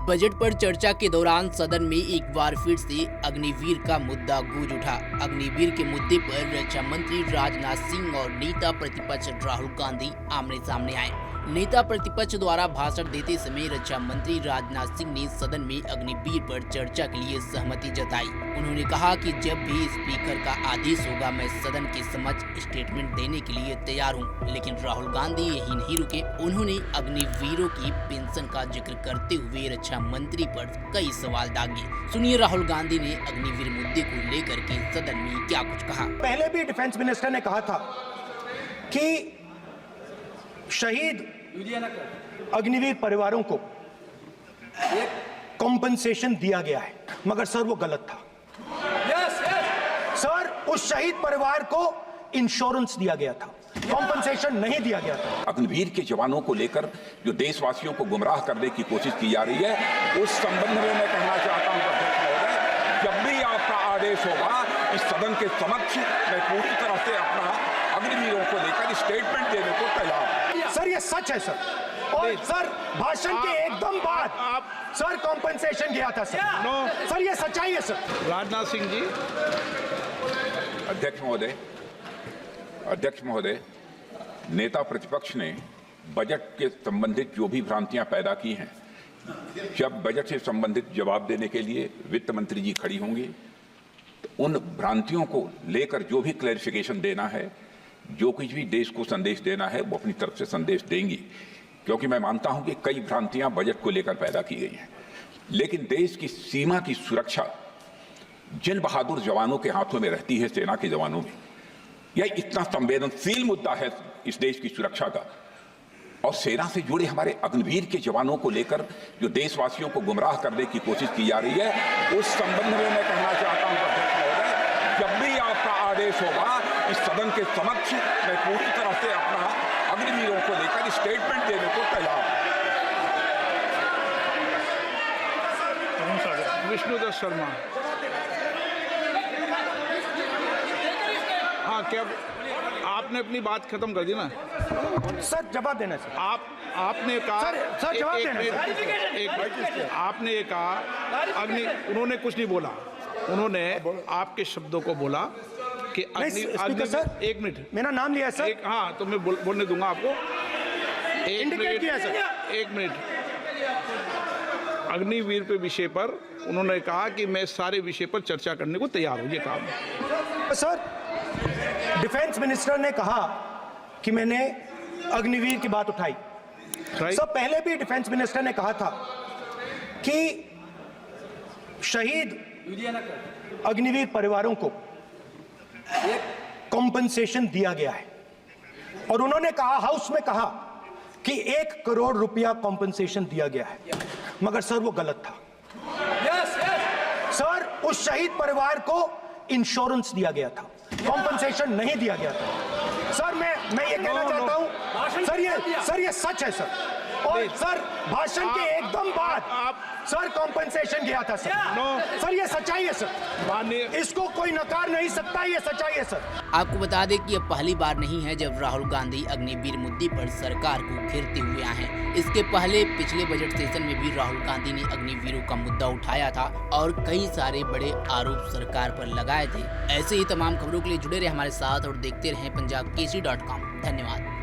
Budget पर चर्चा के दौरान सदन में एक बार फिर से अग्निवीर का मुद्दा गूंज उठा। अग्निवीर के मुद्दे पर रक्षा मंत्री राजनाथ सिंह और नेता प्रतिपक्ष राहुल गांधी आमने सामने आए। नेता प्रतिपक्ष द्वारा भाषण देते समय रक्षा मंत्री राजनाथ सिंह ने सदन में अग्निवीर पर चर्चा के लिए सहमति जताई। उन्होंने कहा कि जब भी स्पीकर का आदेश होगा मैं सदन के समक्ष स्टेटमेंट देने के लिए तैयार हूं। लेकिन राहुल गांधी यही नहीं रुके। उन्होंने अग्निवीरों की पेंशन का जिक्र करते हुए रक्षा मंत्री पर कई सवाल दागे। सुनिए राहुल गांधी ने अग्निवीर मुद्दे को लेकर के सदन में क्या कुछ कहा। पहले भी डिफेंस मिनिस्टर ने कहा था कि शहीद अग्निवीर परिवारों को कॉम्पनसेशन दिया गया है, मगर सर वो गलत था। सर उस शहीद परिवार को इंश्योरेंस दिया गया था, कॉम्पनसेशन नहीं दिया गया था। अग्निवीर के जवानों को लेकर जो देशवासियों को गुमराह करने की कोशिश की जा रही है, उस संबंध में मैं कहना चाहता हूं अध्यक्ष महोदय, जब भी आपका आदेश होगा इस सदन के समक्ष मैं पूरी तरह से अपना अग्निवीरों को लेकर स्टेटमेंट देने को तैयार हूं। सर ये सच है सर, और सर भाषण के एकदम बाद सर कॉम्पनसेशन गया था सर। सर ये सच्चाई है सर। राजनाथ सिंह जी। अध्यक्ष महोदय, नेता प्रतिपक्ष ने बजट के संबंधित जो भी भ्रांतियां पैदा की हैं, जब बजट से संबंधित जवाब देने के लिए वित्त मंत्री जी खड़ी होंगी तो उन भ्रांतियों को लेकर जो भी क्लैरिफिकेशन देना है, जो कुछ भी देश को संदेश देना है, वो अपनी तरफ से संदेश देंगी। क्योंकि मैं मानता हूं कि कई भ्रांतियां बजट को लेकर पैदा की गई हैं, लेकिन देश की सीमा की सुरक्षा जिन बहादुर जवानों के हाथों में रहती है, सेना के जवानों में, यह इतना संवेदनशील मुद्दा है इस देश की सुरक्षा का, और सेना से जुड़े हमारे अग्निवीर के जवानों को लेकर जो देशवासियों को गुमराह करने की कोशिश की जा रही है, उस संबंध में मैं कहना चाहता हूं अध्यक्ष महोदय, जब भी आपका आदेश होगा इस सदन के समक्ष मैं पूरी तरह से अपना अग्निवीरों को लेकर स्टेटमेंट देने को तैयार हूं। विष्णुदत्त शर्मा। हाँ, क्या आपने अपनी बात खत्म कर दी ना? सर जवाब देना सर। आपने कहा सर जवाब देना। आपने ये कहा उन्होंने कुछ नहीं बोला, उन्होंने आपके शब्दों को बोला कि सर एक मिनट, मेरा नाम लिया है सर। हाँ तो मैं बोलने दूंगा आपको। इंडिकेट किया सर। एक मिनट। अग्निवीर पे विषय पर उन्होंने कहा कि मैं सारे विषय पर चर्चा करने को तैयार हूं। ये कहा सर। डिफेंस मिनिस्टर ने कहा कि मैंने अग्निवीर की बात उठाई। सर पहले भी डिफेंस मिनिस्टर ने कहा था कि शहीद अग्निवीर परिवारों को कॉम्पनसेशन दिया गया है, और उन्होंने कहा, हाउस में कहा कि 1 करोड़ रुपया कॉम्पनसेशन दिया गया है, मगर सर वो गलत था। सर उस शहीद परिवार को इंश्योरेंस दिया गया था, कॉम्पनसेशन नहीं दिया गया था। सर मैं ये कहना चाहता हूं सर ये सच है सर, और सर भाषण के एकदम बाद सर कॉम्पनसेशन गया था सर। सर ये सच्चाई है सर, इसको कोई नकार नहीं सकता, ये सच्चाई है सर। आपको बता दें कि यह पहली बार नहीं है जब राहुल गांधी अग्निवीर मुद्दे पर सरकार को घेरते हुए आए हैं। इसके पहले पिछले बजट सेशन में भी राहुल गांधी ने अग्निवीरों का मुद्दा उठाया था और कई सारे बड़े आरोप सरकार पर लगाए थे। ऐसे ही तमाम खबरों के लिए जुड़े रहे हमारे साथ और देखते रहें पंजाबकेसरी.com। धन्यवाद।